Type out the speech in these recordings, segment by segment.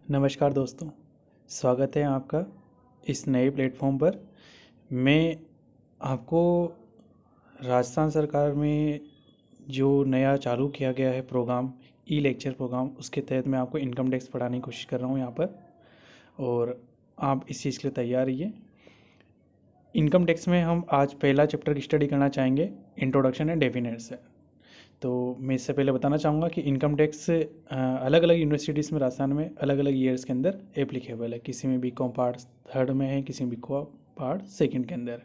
नमस्कार दोस्तों, स्वागत है आपका इस नए प्लेटफॉर्म पर। मैं आपको राजस्थान सरकार में जो नया चालू किया गया है प्रोग्राम, ई लेक्चर प्रोग्राम, उसके तहत मैं आपको इनकम टैक्स पढ़ाने की कोशिश कर रहा हूँ यहाँ पर, और आप इस चीज़ के लिए तैयार रहिए। इनकम टैक्स में हम आज पहला चैप्टर की स्टडी करना चाहेंगे, इंट्रोडक्शन एंड डेफिनेट्स। तो मैं इससे पहले बताना चाहूँगा कि इनकम टैक्स अलग अलग यूनिवर्सिटीज़ में राजस्थान में अलग अलग ईयर्स के अंदर एप्लीकेबल है। किसी में बीकॉम पार्ट थर्ड में है, किसी में बीकॉम पार्ट सेकंड के अंदर।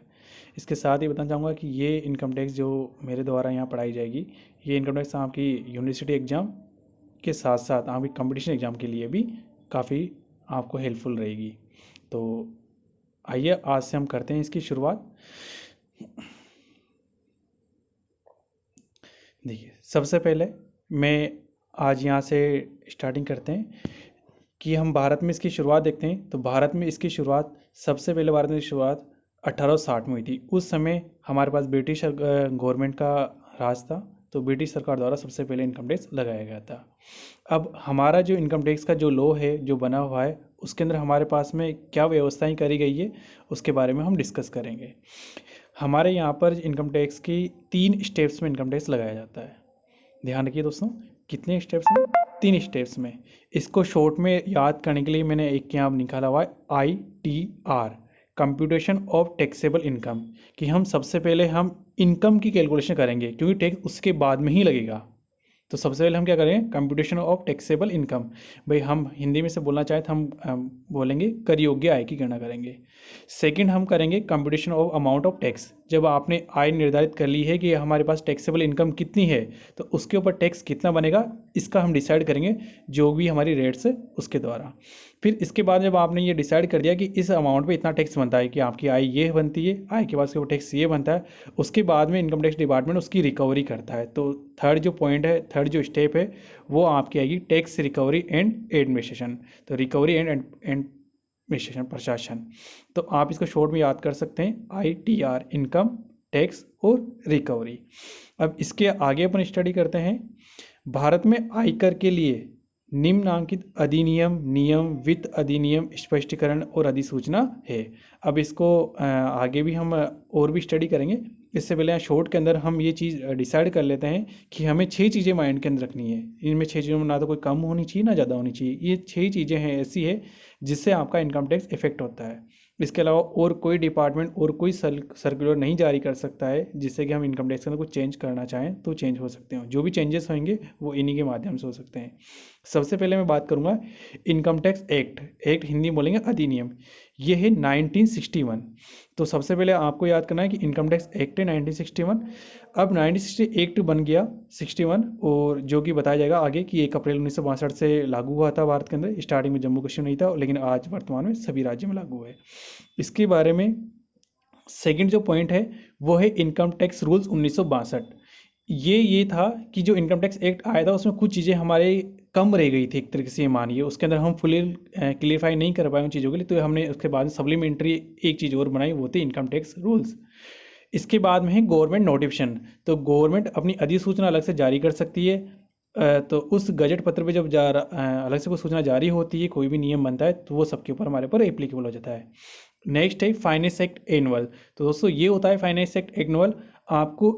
इसके साथ ही बताना चाहूँगा कि ये इनकम टैक्स जो मेरे द्वारा यहाँ पढ़ाई जाएगी, ये इनकम टैक्स आपकी यूनिवर्सिटी एग्ज़ाम के साथ साथ आपकी कंपटीशन एग्ज़ाम के लिए भी काफ़ी आपको हेल्पफुल रहेगी। तो आइए आज से हम करते हैं इसकी शुरुआत। देखिए, सबसे पहले मैं आज यहाँ से स्टार्टिंग करते हैं कि हम भारत में इसकी शुरुआत देखते हैं। तो भारत में इसकी शुरुआत सबसे पहले भारत में शुरुआत 1860 में हुई थी। उस समय हमारे पास ब्रिटिश गवर्नमेंट का राज था, तो ब्रिटिश सरकार द्वारा सबसे पहले इनकम टैक्स लगाया गया था। अब हमारा जो इनकम टैक्स का जो लॉ है, जो बना हुआ है, उसके अंदर हमारे पास में क्या व्यवस्थाएं करी गई है, उसके बारे में हम डिस्कस करेंगे। हमारे यहाँ पर इनकम टैक्स की 3 स्टेप्स में इनकम टैक्स लगाया जाता है। ध्यान रखिए दोस्तों, कितने स्टेप्स में? 3 स्टेप्स में। इसको शॉर्ट में याद करने के लिए मैंने एक यहाँ निकाला हुआ है, ITR, computation of taxable income, कि हम सबसे पहले हम इनकम की कैलकुलेशन करेंगे, क्योंकि टैक्स उसके बाद में ही लगेगा। तो सबसे पहले हम क्या करेंगे? Computation of taxable income. भाई हम हिंदी में से बोलना चाहे तो हम बोलेंगे कर योग्य आय की गणना करेंगे। सेकंड हम करेंगे computation of amount of tax. जब आपने आय निर्धारित कर ली है कि हमारे पास टैक्सेबल इनकम कितनी है, तो उसके ऊपर टैक्स कितना बनेगा, इसका हम डिसाइड करेंगे जो भी हमारी रेट्स है उसके द्वारा। फिर इसके बाद जब आपने ये डिसाइड कर दिया कि इस अमाउंट पे इतना टैक्स बनता है, कि आपकी आय ये बनती है, आय के बाद उसके ऊपर टैक्स ये बनता है, उसके बाद में इनकम टैक्स डिपार्टमेंट उसकी रिकवरी करता है। तो थर्ड जो पॉइंट है, थर्ड जो स्टेप है, वो आपकी आएगी टैक्स रिकवरी एंड एडमिनिस्ट्रेशन। तो रिकवरी एंड एडमिनिस्ट्रेशन, प्रशासन। तो आप इसको शॉर्ट में याद कर सकते हैं, ITR, इनकम टैक्स और रिकवरी। अब इसके आगे अपन स्टडी करते हैं। भारत में आयकर के लिए निम्नांकित अधिनियम, नियम, वित्त अधिनियम, स्पष्टीकरण और अधिसूचना है। अब इसको आगे भी हम और भी स्टडी करेंगे। इससे पहले यहाँ शॉर्ट के अंदर हम ये चीज़ डिसाइड कर लेते हैं कि हमें 6 चीज़ें माइंड के अंदर रखनी है। इनमें 6 चीज़ों में ना तो कोई कम होनी चाहिए, ना ज़्यादा होनी चाहिए। ये 6 चीज़ें हैं ऐसी है जिससे आपका इनकम टैक्स इफेक्ट होता है। इसके अलावा और कोई डिपार्टमेंट और कोई सर्कुलर नहीं जारी कर सकता है जिससे कि हम इनकम टैक्स के अंदर कुछ चेंज करना चाहें तो चेंज हो सकते हैं। जो भी चेंजेस होंगे वो इन्हीं के माध्यम से हो सकते हैं। सबसे पहले मैं बात करूंगा income tax act. Act Hindi में बोलेंगे अधिनियम। ये है 1961। तो सबसे पहले आपको याद करना है कि इनकम टैक्स एक्ट है 1961। अब 1960 एक्ट बन गया 61, और जो कि बताया जाएगा आगे कि 1 अप्रैल 1962 से लागू हुआ था भारत के अंदर। स्टार्टिंग में जम्मू कश्मीर नहीं था, लेकिन आज वर्तमान में सभी राज्यों में लागू है। इसके बारे में सेकंड जो पॉइंट है वो है इनकम टैक्स रूल्स 1962। ये था कि जो इनकम टैक्स एक्ट आया था उसमें कुछ चीज़ें हमारे कम रह गई थी, एक तरीके से ये मानिए। उसके अंदर हम फुली क्लियरफाई नहीं कर पाए उन चीज़ों के लिए, तो हमने उसके बाद सप्लीमेंट्री एक चीज़ और बनाई, वो थी इनकम टैक्स रूल्स। इसके बाद में है गवर्नमेंट नोटिफिकेशन। तो गवर्नमेंट अपनी अधिसूचना अलग से जारी कर सकती है। तो उस गजट पत्र पे जब अलग से कोई सूचना जारी होती है, कोई भी नियम बनता है, तो वो सबके ऊपर हमारे पर एप्लीकेबल हो जाता है। नेक्स्ट है फाइनेंस एक्ट एनुअल। तो दोस्तों ये होता है फाइनेंस एक्ट एनुअल। आपको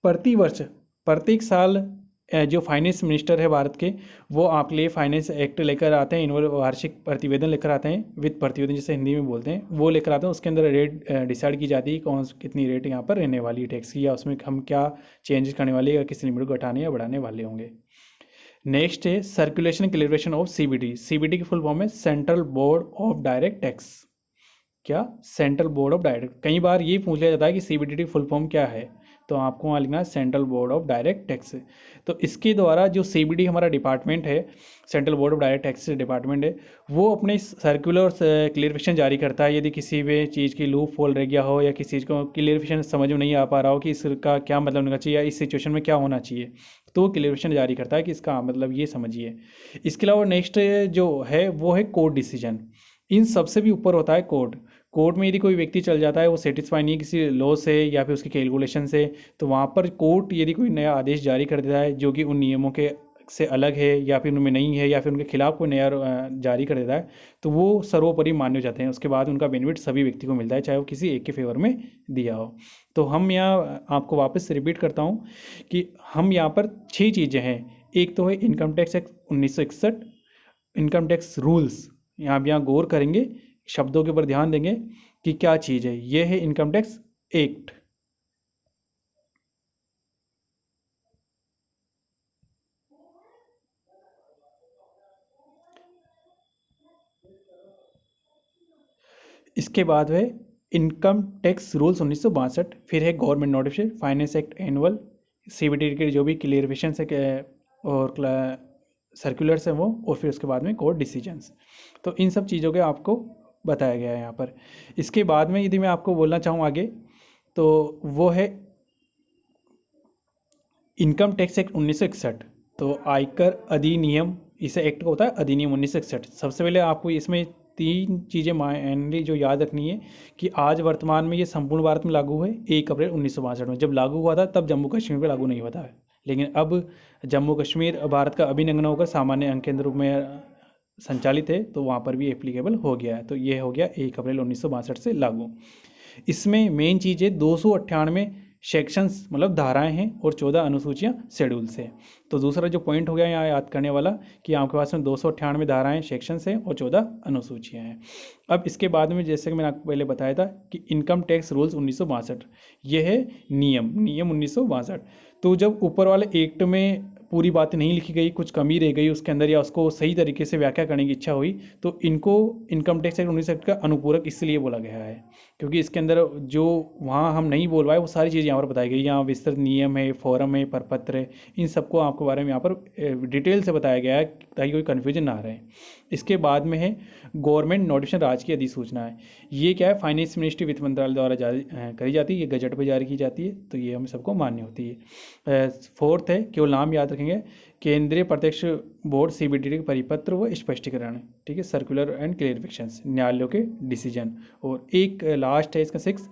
प्रति वर्ष, प्रत्येक साल जो फाइनेंस मिनिस्टर है भारत के, वो आपके लिए फाइनेंस एक्ट लेकर आते हैं, एनुअल वार्षिक प्रतिवेदन लेकर आते हैं, वित्त प्रतिवेदन जिसे हिंदी में बोलते हैं, वो लेकर आते हैं। उसके अंदर रेट डिसाइड की जाती है कौन कितनी रेट यहाँ पर रहने वाली है टैक्स की, या उसमें हम क्या चेंजेस करने वाले, या किस लिमिट को घटाने या बढ़ाने वाले होंगे। नेक्स्ट है circulation clarification of CBD। CBD की फुल फॉर्म है central board of direct tax. क्या? Central board of direct. कई बार ये पूछ लिया जाता है कि CBD की फुल फॉर्म क्या है, तो आपको वहाँ लिखना है central board of direct tax. तो इसके द्वारा जो CBD हमारा डिपार्टमेंट है, central board of direct tax department है, वो अपने सर्कुलर क्लियरिफिकेशन जारी करता है। यदि किसी भी चीज़ की लूप होल रह गया हो, या किसी चीज़ को क्लियरिफिकेशन समझ में नहीं आ पा रहा हो कि इसका क्या मतलब होना चाहिए, या इस सिचुएशन में क्या होना चाहिए, तो वो क्लियरिफिकेशन जारी करता है कि इसका मतलब ये समझिए। इसके अलावा नेक्स्ट जो है वो है कोर्ट डिसीजन। इन सबसे भी ऊपर होता है कोर्ट। कोर्ट में यदि कोई व्यक्ति चल जाता है, वो सेटिस्फाई नहीं है किसी लॉ से या फिर उसकी कैलकुलेशन से, तो वहाँ पर कोर्ट यदि कोई नया आदेश जारी कर देता है जो कि उन नियमों के से अलग है या फिर उनमें नहीं है या फिर उनके खिलाफ कोई नया जारी कर देता है, तो वो सर्वोपरि मान्य हो जाते हैं। उसके बाद उनका बेनिफिट सभी व्यक्ति को मिलता है, चाहे वो किसी एक के फेवर में दिया हो। तो हम यहाँ आपको वापस से रिपीट करता हूँ कि हम यहाँ पर 6 चीज़ें हैं। एक तो है income tax act 1961, income tax rules, यहाँ गौर करेंगे, शब्दों के ऊपर ध्यान देंगे कि क्या चीज़ है। ये है इनकम टैक्स एक्ट। इसके बाद है इनकम टैक्स रूल्स 1962, फिर है government notification, finance act annual, CBD के जो भी क्लियरिफिकेशन है और सर्कुलर्स हैं वो, और फिर उसके बाद में कोर्ट डिसीजंस। तो इन सब चीज़ों के आपको बताया गया है यहाँ पर। इसके बाद में यदि मैं आपको बोलना चाहूँ आगे, तो वो है इनकम टैक्स एक्ट 1961। तो आयकर अधिनियम, इसे एक्ट का होता है अधिनियम 1961। सबसे पहले आपको इसमें 3 चीज़ें माइनली जो याद रखनी है कि आज वर्तमान में ये संपूर्ण भारत में लागू है 1 अप्रैल 1962 में। जब लागू हुआ था तब जम्मू कश्मीर पर लागू नहीं हुआ था, लेकिन अब जम्मू कश्मीर भारत का अभिन्न होकर सामान्य अंग केंद्र रूप में संचालित है, तो वहाँ पर भी एप्लीकेबल हो गया है। तो ये हो गया 1 अप्रैल 1962 से लागू। इसमें मेन चीज़ है 298 सेक्शंस मतलब धाराएं हैं और 14 अनुसूचियां शेड्यूल्स हैं। तो दूसरा जो पॉइंट हो गया यहाँ याद करने वाला कि आपके पास में 298 धाराएं सेक्शंस हैं और 14 अनुसूचियां हैं। अब इसके बाद में जैसे कि मैंने आपको पहले बताया था कि इनकम टैक्स रूल्स 1962, ये है नियम 1962। तो जब ऊपर वाले एक्ट में पूरी बातें नहीं लिखी गई, कुछ कमी रह गई उसके अंदर, या उसको सही तरीके से व्याख्या करने की इच्छा हुई, तो इनको इनकम टैक्स एक्ट 1960 का अनुपूरक इसलिए बोला गया है क्योंकि इसके अंदर जो वहाँ हम नहीं बोल पाए वो सारी चीज़ यहाँ पर बताई गई। यहाँ विस्तृत नियम है, फॉरम है, प्रपत्र है, इन सबको आपके बारे में यहाँ पर डिटेल से बताया गया है ताकि कोई कन्फ्यूजन ना रहे। इसके बाद में है गवर्नमेंट नोटिफिकेशन, राजकीय अधिसूचना है। ये क्या है, फाइनेंस मिनिस्ट्री वित्त मंत्रालय द्वारा जारी करी जाती है, ये गजट पर जारी की जाती है, तो ये हम सबको मान्य होती है। फोर्थ है, केवल नाम याद रखेंगे, केंद्रीय प्रत्यक्ष बोर्ड सीबीडी के परिपत्र व स्पष्टीकरण, ठीक है, सर्कुलर एंड क्लियरिफिकेशंस, न्यायालयों के डिसीजन। और एक लास्ट है इसका 6,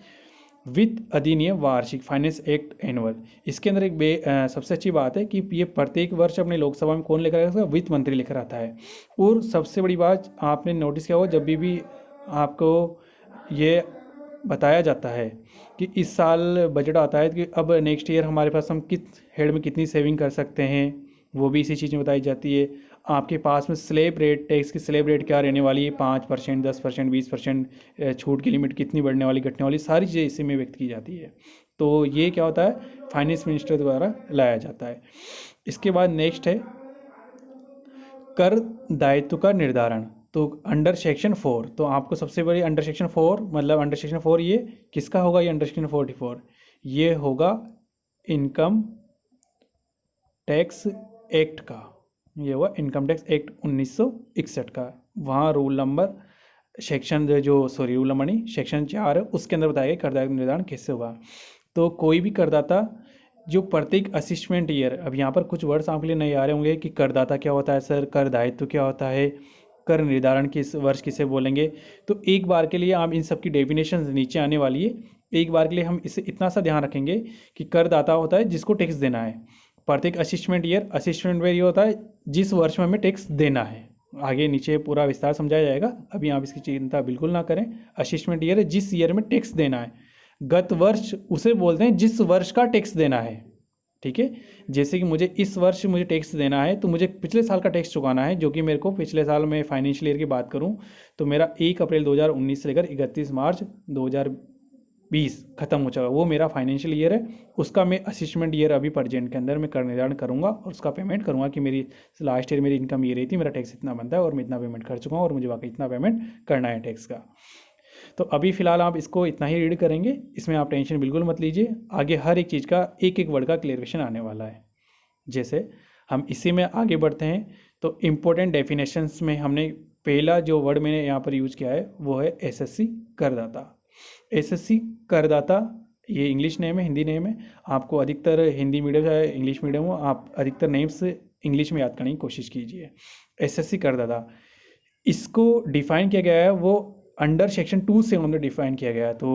वित्त अधिनियम वार्षिक, फाइनेंस एक्ट एनुअल। इसके अंदर एक सबसे अच्छी बात है कि ये प्रत्येक वर्ष अपने लोकसभा में कौन लेकर आता है, वित्त मंत्री लेकर आता है। और सबसे बड़ी बात आपने नोटिस किया होगा, जब भी आपको ये बताया जाता है कि इस साल बजट आता है कि अब नेक्स्ट ईयर हमारे पास हम किस हेड में कितनी सेविंग कर सकते हैं, वो भी इसी चीज़ में बताई जाती है। आपके पास में स्लैब रेट, टैक्स की स्लैब रेट क्या रहने वाली है, 5%, 10%, 20%, छूट की लिमिट कितनी बढ़ने वाली घटने वाली, सारी चीज़ें इसी में व्यक्त की जाती है। तो ये क्या होता है, फाइनेंस मिनिस्टर द्वारा लाया जाता है। इसके बाद नेक्स्ट है कर दायित्व का निर्धारण। तो अंडर सेक्शन 4, तो आपको सबसे बड़ी अंडर सेक्शन 4 मतलब अंडर सेक्शन 4 ये किसका होगा, ये अंडर सेक्शन 44 ये होगा इनकम टैक्स एक्ट का, ये हुआ इनकम टैक्स एक्ट 1961 का। वहाँ rule number section rule number नहीं, सेक्शन 4 है, उसके अंदर बताया गया करदाता निर्धारण कैसे होगा। तो कोई भी करदाता जो प्रत्येक असिस्मेंट ईयर, अब यहाँ पर कुछ वर्ड्स आपके लिए नहीं आ रहे होंगे कि करदाता क्या होता है सर, कर दायित्व क्या होता है, कर निर्धारण किस वर्ष किसे बोलेंगे। तो एक बार के लिए आप इन सब की डेफिनेशन नीचे आने वाली है। एक बार के लिए हम इसे इतना सा ध्यान रखेंगे कि करदाता होता है जिसको टैक्स देना है। प्रत्येक असिस्मेंट ईयर ये होता है जिस वर्ष में हमें टैक्स देना है। आगे नीचे पूरा विस्तार समझाया जाएगा, अभी आप इसकी चिंता बिल्कुल ना करें। असिस्मेंट ईयर है जिस ईयर में टैक्स देना है। गत वर्ष उसे बोलते हैं जिस वर्ष का टैक्स देना है, ठीक है। जैसे कि मुझे इस वर्ष मुझे टैक्स देना है तो मुझे पिछले साल का टैक्स चुकाना है, जो कि मेरे को पिछले साल में फाइनेंशियल ईयर की बात करूं तो मेरा 1 अप्रैल 2019 से लेकर 31 मार्च 2020 खत्म हो चुका, वो मेरा फाइनेंशियल ईयर है। उसका मैं असिस्मेंट ईयर अभी प्रेजेंट के अंदर मैं कर निर्धारण करूंगा और उसका पेमेंट करूंगा कि मेरी लास्ट ईयर मेरी इनकम ये रही थी, मेरा टैक्स इतना बनता है और मैं इतना पेमेंट कर चुका हूँ और मुझे वाकई इतना पेमेंट करना है टैक्स का। तो अभी फ़िलहाल आप इसको इतना ही रीड करेंगे, इसमें आप टेंशन बिल्कुल मत लीजिए। आगे हर एक चीज़ का एक एक वर्ड का क्लियरेशन आने वाला है। जैसे हम इसी में आगे बढ़ते हैं तो इम्पोर्टेंट डेफिनेशंस में हमने पहला जो वर्ड मैंने यहाँ पर यूज़ किया है वो है एसएससी करदाता। एसएससी करदाता ये इंग्लिश नेम है, हिंदी नेम है। आपको अधिकतर हिंदी मीडियम या इंग्लिश मीडियम हो, आप अधिकतर नेम्स इंग्लिश में याद करने की कोशिश कीजिए। एसएससी करदाता, इसको डिफाइन किया गया है वो अंडर सेक्शन 2 से उन्होंने डिफाइन किया गया है। तो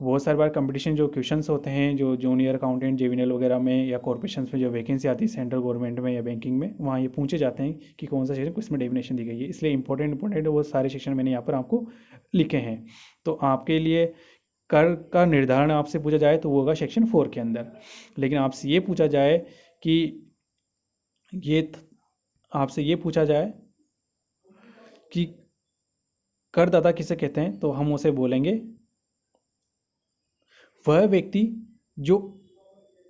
बहुत सारी बार कंपटीशन जो क्वेश्चंस होते हैं जो जूनियर अकाउंटेंट जेवीएनएल वगैरह में या कॉर्पोरेशन में जो वैकेंसी आती है सेंट्रल गवर्नमेंट में या बैंकिंग में, वहाँ ये पूछे जाते हैं कि कौन सा सेक्शन किसमें डेफिनेशन दी गई है। इसलिए इंपॉर्टेंट वो सारे सेक्शन मैंने यहाँ पर आपको लिखे हैं। तो आपके लिए कर का निर्धारण आपसे पूछा जाए तो वो होगा सेक्शन 4 के अंदर। लेकिन आपसे ये पूछा जाए कि ये आपसे ये पूछा जाए कि करदाता किसे कहते हैं, तो हम उसे बोलेंगे वह व्यक्ति जो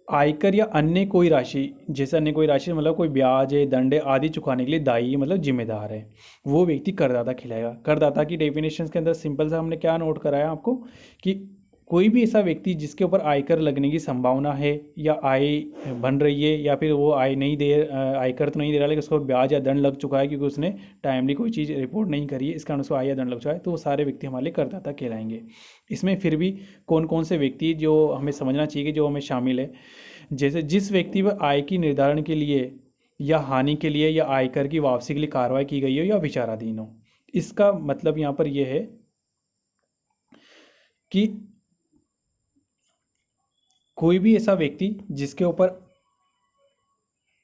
आयकर या अन्य कोई राशि, जैसे अन्य कोई राशि मतलब कोई ब्याज है दंड है आदि चुकाने के लिए दायी मतलब जिम्मेदार है, वो व्यक्ति करदाता कहलाएगा। करदाता की डेफिनेशन के अंदर सिंपल सा हमने क्या नोट कराया आपको कि कोई भी ऐसा व्यक्ति जिसके ऊपर आयकर लगने की संभावना है या आय बन रही है या फिर वो आय नहीं दे आयकर तो नहीं दे रहा लेकिन उसको ब्याज या दंड लग चुका है क्योंकि उसने टाइमली कोई चीज़ रिपोर्ट नहीं करी है, इस कारण उसको आय या दंड लग चुका है, तो वो सारे व्यक्ति हमारे लिए करदाता कहलाएंगे। इसमें फिर भी कौन कौन से व्यक्ति जो हमें समझना चाहिए कि जो हमें शामिल है, जैसे जिस व्यक्ति पर आय की निर्धारण के लिए या हानि के लिए या आयकर की वापसी के लिए कार्रवाई की गई हो या विचाराधीन हो। इसका मतलब यहाँ पर यह है कि कोई भी ऐसा व्यक्ति जिसके ऊपर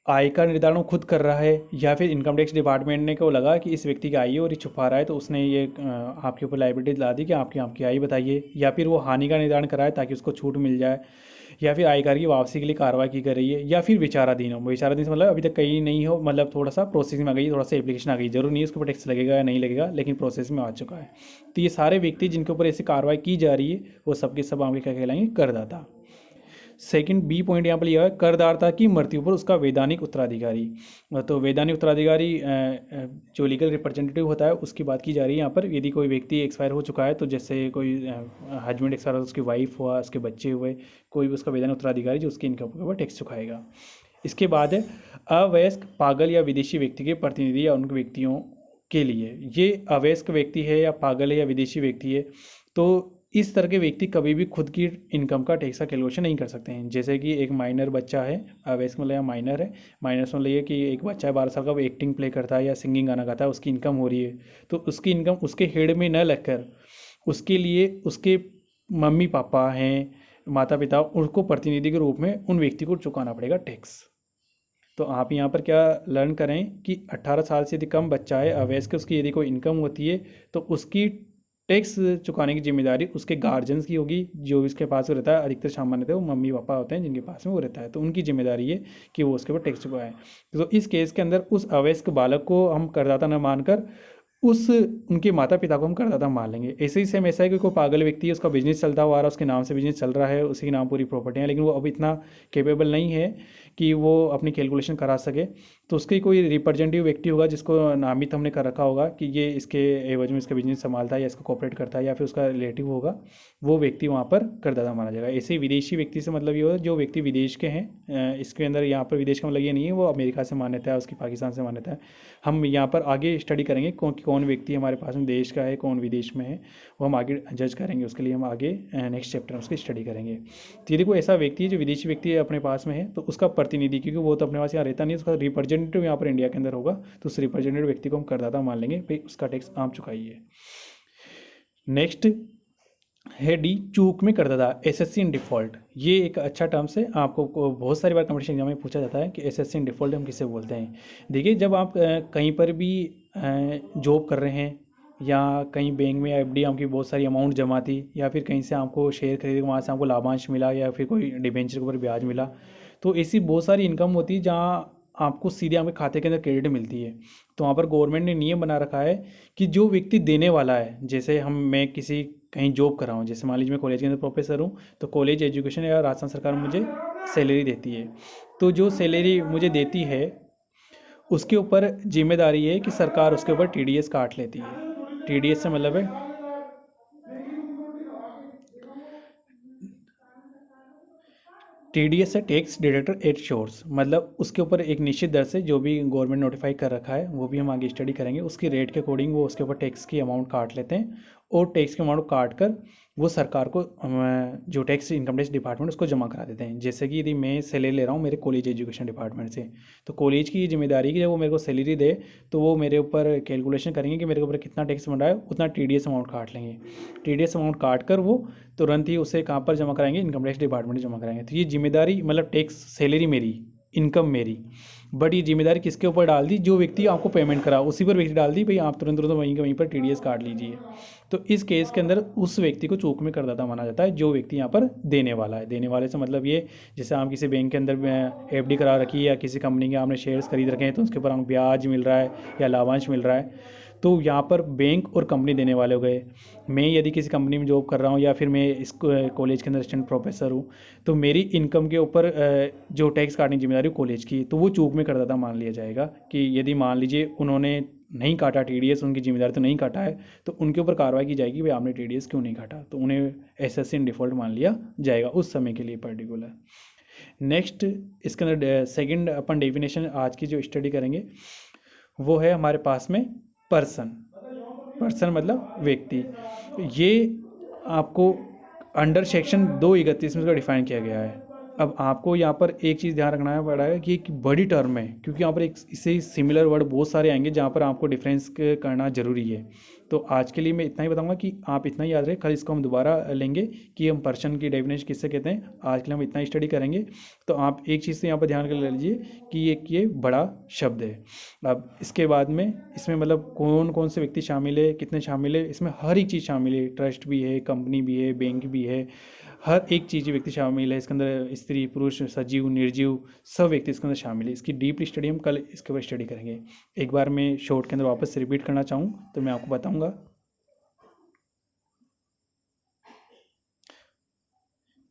आय का निर्धारण खुद कर रहा है या फिर इनकम टैक्स डिपार्टमेंट ने को लगा कि इस व्यक्ति की आय है और ये छुपा रहा है, तो उसने ये आपके ऊपर लायबिलिटी ला दी कि आपकी आय बताइए, या फिर वो हानि का निर्धारण कराए ताकि उसको छूट मिल जाए, या फिर आयकर की वापसी के लिए कार्रवाई की कर रही है, या फिर विचाराधीन हो। विचाराधीन से मतलब अभी तक कहीं नहीं हो, मतलब थोड़ा सा प्रोसेस में आ गई, थोड़ा सा एप्लीकेशन आ गई, जरूर नहीं है उसके ऊपर टैक्स लगेगा या नहीं लगेगा लेकिन प्रोसेस में आ चुका है। तो ये सारे व्यक्ति जिनके ऊपर ऐसी कार्रवाई की जा रही है वो सबके सब आपके क्या कहलाएंगे, करदाता। सेकंड बी पॉइंट यहाँ पर लिया है करदाता की मृत्यु पर उसका वैधानिक उत्तराधिकारी। तो वैधानिक उत्तराधिकारी जो लीगल रिप्रेजेंटेटिव होता है उसकी बात की जा रही है यहाँ पर। यदि कोई व्यक्ति एक्सपायर हो चुका है तो जैसे कोई हस्बैंड एक्सपायर हो, उसकी वाइफ हुआ, उसके बच्चे हुए, कोई भी उसका वैधानिक उत्तराधिकारी जो उसकी इनकम के ऊपर टैक्स चुकाएगा। इसके बाद है अवयस्क पागल या विदेशी व्यक्ति के प्रतिनिधि या उन व्यक्तियों के लिए। ये अवयस्क व्यक्ति है या पागल है या विदेशी व्यक्ति है, तो इस तरह के व्यक्ति कभी भी खुद की इनकम का टैक्स का कैलकुलेशन नहीं कर सकते हैं। जैसे कि एक माइनर बच्चा है, अवयस्क मतलब माइनर है, माइनर मतलब ये कि एक बच्चा है 12 साल का, वो एक्टिंग प्ले करता है या सिंगिंग गाना गाता है, उसकी इनकम हो रही है, तो उसकी इनकम उसके हेड में न लगकर उसके लिए उसके मम्मी पापा हैं, माता पिता, उनको प्रतिनिधि के रूप में उन व्यक्ति को चुकाना पड़ेगा टैक्स। तो आप यहाँ पर क्या लर्न करें कि 18 साल से यदि कम बच्चा है अवयस्क, उसकी यदि कोई इनकम होती है तो उसकी टैक्स चुकाने की जिम्मेदारी उसके गार्जियंस की होगी, जो भी उसके पास वो रहता है। अधिकतर सामान्यतः वो मम्मी पापा होते हैं जिनके पास में वो रहता है, तो उनकी जिम्मेदारी है कि वो उसके ऊपर टैक्स चुकाएं। तो इस केस के अंदर उस अवयस्क बालक को हम करदाता न मानकर उस उनके माता पिता को हम करदाता मान लेंगे। ऐसे ही सेम ऐसा है कि कोई पागल व्यक्ति है, उसका बिजनेस चलता हुआ आ रहा है, उसके नाम से बिजनेस चल रहा है, उसी के नाम पूरी प्रॉपर्टी है, लेकिन वो अब इतना कैपेबल नहीं है कि वो अपनी कैलकुलेशन करा सके, तो उसकी कोई रिप्रेजेंटेटिव व्यक्ति होगा जिसको नामित हमने कर रखा होगा कि ये इसके एवज में इसका बिजनेस संभालता है या इसका कॉपरेट करता है या फिर उसका रिलेटिव होगा, वो व्यक्ति वहाँ पर करदाता माना जाएगा। ऐसे ही विदेशी व्यक्ति से मतलब ये होगा जो व्यक्ति विदेश के हैं, इसके अंदर यहाँ पर विदेश का मतलब ये नहीं है वो अमेरिका से मान्यता है, उसकी पाकिस्तान से मान्यता है। हम यहाँ पर आगे स्टडी करेंगे कौन व्यक्ति हमारे पास में देश का है, कौन विदेश में है, वो हम आगे जज करेंगे। उसके लिए हम आगे नेक्स्ट चैप्टर में उसकी स्टडी करेंगे। तो यदि कोई ऐसा व्यक्ति है जो विदेशी व्यक्ति है अपने पास में है, तो उसका प्रतिनिधि, क्योंकि वो तो अपने पास यहाँ रहता नहीं, उसका रिप्रेजेंटेटिव यहाँ पर इंडिया के अंदर होगा, तो उस रिप्रेजेंटेटिव व्यक्ति को हम करदाता मान लेंगे, भाई उसका टैक्स आप चुकाइए। नेक्स्ट है डी, चूक में करदाता, एसएससी इन डिफ़ॉल्ट। ये एक अच्छा टर्म्स है, आपको बहुत सारी बार कॉम्पिटिशन एग्जाम में पूछा जाता है कि एसएससी इन डिफ़ॉल्ट हम किसे बोलते हैं। देखिए जब आप कहीं पर भी जॉब कर रहे हैं या कहीं बैंक में एफडी आपकी बहुत सारी अमाउंट जमा थी, या फिर कहीं से आपको शेयर खरीदे वहाँ से आपको लाभांश मिला, या फिर कोई डिबेंचर के ऊपर ब्याज मिला, तो ऐसी बहुत सारी इनकम होती है जहाँ आपको सीधे आपके खाते के अंदर क्रेडिट मिलती है। तो वहाँ पर गवर्नमेंट ने नियम बना रखा है कि जो व्यक्ति देने वाला है, जैसे मैं किसी कहीं जॉब कर रहा हूँ, जैसे मान लीजिए मैं कॉलेज के अंदर प्रोफेसर हूँ, तो कॉलेज एजुकेशन या राजस्थान सरकार मुझे सैलरी देती है, तो जो सैलरी मुझे देती है उसके ऊपर जिम्मेदारी है कि सरकार उसके ऊपर टीडीएस काट लेती है। टीडीएस से मतलब है टीडीएस है टैक्स डिडक्टर एट सोर्स, मतलब उसके ऊपर एक निश्चित दर से जो भी गवर्नमेंट नोटिफाई कर रखा है वो भी हम आगे स्टडी करेंगे, उसकी रेट के अकॉर्डिंग वो उसके ऊपर टैक्स की अमाउंट काट लेते हैं और टैक्स के अमाउंट काट कर वो सरकार को जो टैक्स इनकम टैक्स डिपार्टमेंट उसको जमा करा देते हैं। जैसे कि यदि मैं सैलरी ले रहा हूँ मेरे कॉलेज एजुकेशन डिपार्टमेंट से, तो कॉलेज की ये जिम्मेदारी कि जब वो मेरे को सैलरी दे तो वो मेरे ऊपर कैलकुलेशन करेंगे कि मेरे ऊपर कितना टैक्स बन रहा है, उतना TDS अमाउंट काट लेंगे। TDS अमाउंट काट कर वो तुरंत ही उसे कहाँ पर जमा कराएंगे, इनकम टैक्स डिपार्टमेंट में जमा कराएंगे। तो ये जिम्मेदारी मतलब टैक्स सैलरी मेरी, इनकम मेरी, बट ये जिम्मेदारी किसके ऊपर डाल दी, जो व्यक्ति आपको पेमेंट करा उसी पर व्यक्ति डाल दी, भाई आप तुरंत तुरंत वहीं के वहीं पर TDS काट लीजिए। तो इस केस के अंदर उस व्यक्ति को चूक में करदाता माना जाता है जो व्यक्ति यहाँ पर देने वाला है। देने वाले से मतलब ये, जैसे आप किसी बैंक के अंदर FD करा रखी है या किसी कंपनी के आपने शेयर्स खरीद रखे हैं तो उसके ऊपर आपको ब्याज मिल रहा है या लाभांश मिल रहा है, तो यहाँ पर बैंक और कंपनी देने वाले हो गए। मैं यदि किसी कंपनी में जॉब कर रहा हूँ या फिर मैं इस कॉलेज के अंदर असिस्टेंट प्रोफेसर हूँ, तो मेरी इनकम के ऊपर जो टैक्स काटने की जिम्मेदारी कॉलेज की, तो वो चूक में करदाता मान लिया जाएगा। कि यदि मान लीजिए उन्होंने नहीं काटा TDS, उनकी जिम्मेदारी तो नहीं काटा है, तो उनके ऊपर कार्रवाई की जाएगी, भाई आपने TDS क्यों नहीं काटा, तो उन्हें SSC इन डिफ़ॉल्ट मान लिया जाएगा उस समय के लिए पर्टिकुलर। नेक्स्ट इसके अंदर सेकंड अपन डेफिनेशन आज की जो स्टडी करेंगे वो है हमारे पास में पर्सन। पर्सन मतलब व्यक्ति। ये आपको अंडर सेक्शन 231 में इसका डिफाइन किया गया है। अब आपको यहाँ पर एक चीज़ ध्यान रखना पड़ा है कि एक बड़ी टर्म है, क्योंकि यहाँ पर एक इससे सिमिलर वर्ड बहुत सारे आएंगे जहाँ पर आपको डिफरेंस करना जरूरी है। तो आज के लिए मैं इतना ही बताऊंगा कि आप इतना ही याद रखें, कल इसको हम दोबारा लेंगे कि हम पर्सन की डेफिनेशन किससे कहते हैं। आज के लिए हम इतना ही स्टडी करेंगे। तो आप एक चीज़ से यहाँ पर ध्यान कर ले लीजिए कि ये बड़ा शब्द है। अब इसके बाद में इसमें मतलब कौन कौन से व्यक्ति शामिल है, कितने शामिल है, इसमें हर एक चीज़ शामिल है। ट्रस्ट भी है, कंपनी भी है, बैंक भी है, हर एक चीज़ व्यक्ति शामिल है इसके अंदर। स्त्री पुरुष सजीव निर्जीव सब व्यक्ति इसके अंदर शामिल है। इसकी डीप स्टडी हम कल इसके ऊपर स्टडी करेंगे। एक बार मैं शॉर्ट के अंदर वापस रिपीट करना चाहूँ तो मैं आपको बताऊंगा।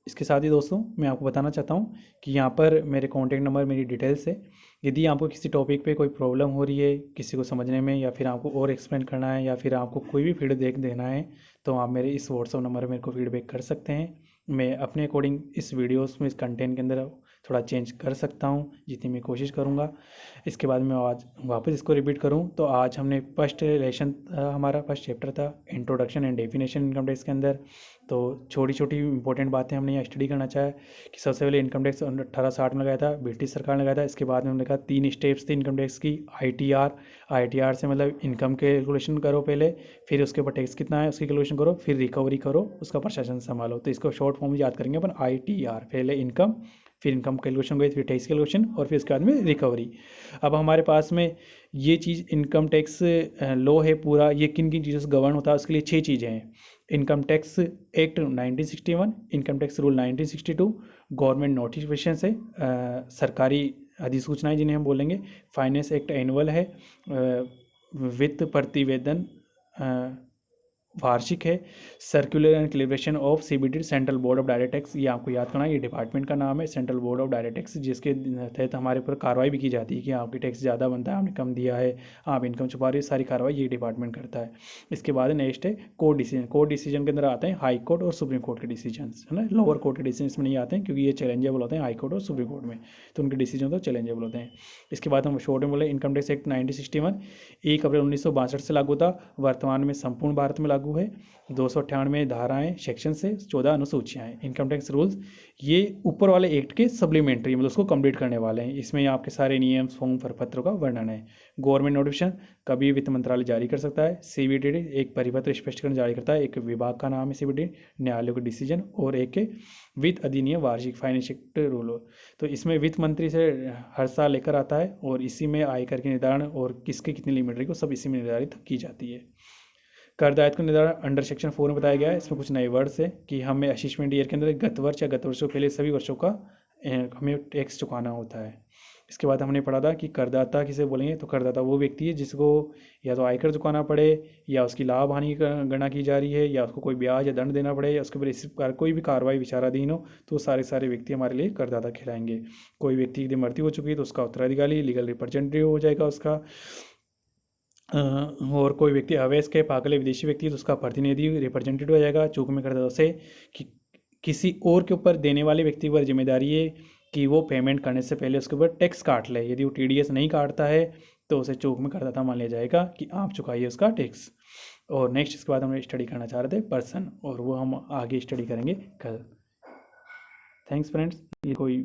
इसके साथ ही दोस्तों मैं आपको बताना चाहता हूँ कि यहाँ पर मेरे कॉन्टैक्ट नंबर, मेरी डिटेल्स है। यदि आपको किसी टॉपिक पे कोई प्रॉब्लम हो रही है किसी को समझने में, या फिर आपको और एक्सप्लेन करना है, या फिर आपको कोई भी फीडबैक देना है, तो आप मेरे इस व्हाट्सअप नंबर मेरे को फीडबैक कर सकते हैं। मैं अपने अकॉर्डिंग इस वीडियोस में इस कंटेंट के अंदर थोड़ा चेंज कर सकता हूँ जितनी मैं कोशिश करूँगा। इसके बाद मैं आज वापस इसको रिपीट करूँ तो आज हमने फर्स्ट लेसन हमारा फर्स्ट चैप्टर था introduction and definition income tax के अंदर। तो छोटी छोटी इंपॉर्टेंट बातें हमने यहाँ स्टडी करना चाहा कि सबसे पहले इनकम टैक्स 1860 में लगाया था, ब्रिटिश सरकार ने लगाया था। इसके बाद में हमने कहा 3 स्टेप्स थे इनकम टैक्स की। ITR से मतलब इनकम के कैलकुलेशन करो पहले, फिर उसके ऊपर टैक्स कितना है उसकी कैलकुलेशन करो, फिर रिकवरी करो, उसका प्रशासन संभालो। तो इसको शॉर्ट फॉर्म में याद करेंगे अपन ITR, पहले इनकम, फिर इनकम कैलकुलेशन गई, फिर टैक्स कैलकुलेशन, और फिर उसके बाद में रिकवरी। अब हमारे पास में ये चीज़ इनकम टैक्स लॉ है पूरा, ये किन किन चीज़ों से गवर्न होता है उसके लिए 6 चीज़ें हैं। Income tax act 1961, income tax rule 1962, government notification से सरकारी अधिसूचनाएं जिन्हें हम बोलेंगे, फाइनेंस एक्ट एनुअल है, वित्त प्रतिवेदन वार्षिक है, circular and calibration of CBD central board of direct tax, ये आपको याद करना है, ये डिपार्टमेंट का नाम है central board of direct tax, जिसके तहत हमारे ऊपर कार्रवाई भी की जाती है कि आपकी टैक्स ज़्यादा बनता है, आपने कम दिया है, आप इनकम छुपा रहे हो, सारी कार्रवाई ये डिपार्टमेंट करता है। इसके बाद नेक्स्ट है कोर्ट डिसीजन। कोर्ट डिसीजन के अंदर आते हैं हाई कोर्ट और सुप्रीम कोर्ट के डिसीजन, है ना। लोअर कोर्ट के डिसीजन इसमें नहीं आते हैं क्योंकि ये चैलेंजेबल होते हैं हाई कोर्ट और सुप्रीम कोर्ट में, तो उनके डिसीजन तो चैलेंजेबल होते हैं। इसके बाद हम शॉर्ट में बोले इनकम टैक्स एक्ट 1961 1 अप्रैल 1962 से लागू था, वर्तमान में संपूर्ण भारत में लागू है। 298 धाराएं सेक्शन से 14 अनुसूचियाँ हैं। इनकम टैक्स रूल्स ये ऊपर वाले एक्ट के सप्लीमेंट्री मतलब उसको कंप्लीट करने वाले हैं। इसमें आपके सारे नियम फॉर्म प्रपत्रों का वर्णन है। गवर्नमेंट नोटिफिकेशन कभी वित्त मंत्रालय जारी कर सकता है। CBD एक परिपत्र स्पष्टीकरण जारी करता है, एक विभाग का नाम है CBD, न्यायालयों के डिसीजन, और एक वित्त अधिनियम वार्षिक फाइनेंस एक्ट रूल। तो इसमें वित्त मंत्री से हर साल लेकर आता है और इसी में आयकर के निर्धारण और किसके कितनी लिमिट रहेगी वो सब इसी में निर्धारित की जाती है। कर दायित्व का निर्धारण अंडर सेक्शन 4 में बताया गया है। इसमें कुछ नए वर्ड्स है कि हमें असेसमेंट ईयर के अंदर गत वर्ष या गत वर्षों पहले सभी वर्षों का हमें टैक्स चुकाना होता है। इसके बाद हमने पढ़ा था कि करदाता किसे बोलेंगे, तो करदाता वो व्यक्ति है जिसको या तो आयकर चुकाना पड़े, या उसकी लाभ हानि की गणना की जा रही है, या उसको कोई ब्याज या दंड देना पड़े, या उसके ऊपर इस प्रकार कोई भी कार्रवाई विचाराधीन हो, तो सारे व्यक्ति हमारे लिए करदाता कहलाएंगे। कोई व्यक्ति यदि मृत्यु हो चुकी है तो उसका उत्तराधिकारी लीगल रिप्रेजेंटेटिव हो जाएगा उसका, और कोई व्यक्ति अवैध के पागल विदेशी व्यक्ति तो उसका प्रतिनिधि रिप्रेजेंटेटिव हो जाएगा। चूक में करदाता से कि किसी और के ऊपर देने वाले व्यक्ति पर जिम्मेदारी है कि वो पेमेंट करने से पहले उसके ऊपर टैक्स काट ले। यदि वो TDS नहीं काटता है तो उसे चूक में करदाता मान लिया जाएगा कि आप चुकाइए उसका टैक्स। और नेक्स्ट इसके बाद हम स्टडी करना चाह रहे थे पर्सन, और वो हम आगे स्टडी करेंगे कल। Thanks friends. ये कोई